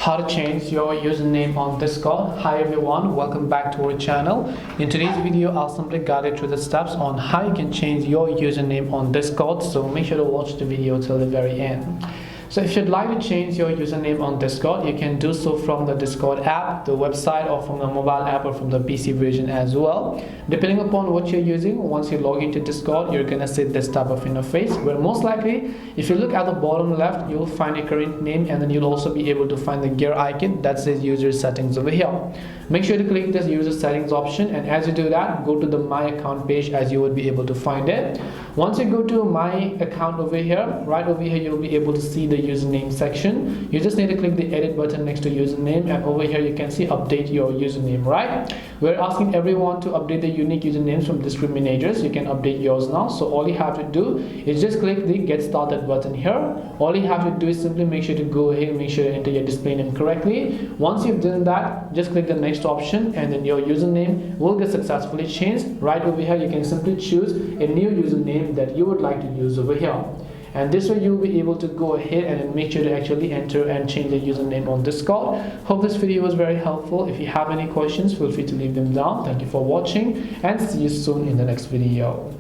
how to change your username on Discord. Hi everyone, welcome back to our channel. In today's video, I'll simply guide you through the steps on how you can change your username on Discord, so make sure to watch the video till the very end. So if you'd like to change your username on Discord, you can do so from the Discord app, the website, or from the mobile app, or from the PC version as well. Depending upon what you're using, once you log into Discord, you're gonna see this type of interface where most likely, if you look at the bottom left, you'll find your current name, and then you'll also be able to find the gear icon that says user settings over here. Make sure to click this user settings option, and as you do that, go to the my account page as you would be able to find it. Once you go to my account over here, right over here, you'll be able to see the username section. You just need to click the edit button next to username, and over here you can see update your username. Right, we're asking everyone to update the unique usernames from discriminators. You can update yours now, so all you have to do is just click the get started button here. All you have to do is simply make sure to go ahead and make sure to enter your display name correctly. Once you've done that, just click the next option, and then your username will get successfully changed. Right over here you can simply choose a new username that you would like to use over here, and this way you'll be able to go ahead and make sure to actually enter and change the username on Discord. Hope this video was very helpful. If you have any questions, feel free to leave them down. Thank you for watching, and see you soon in the next video.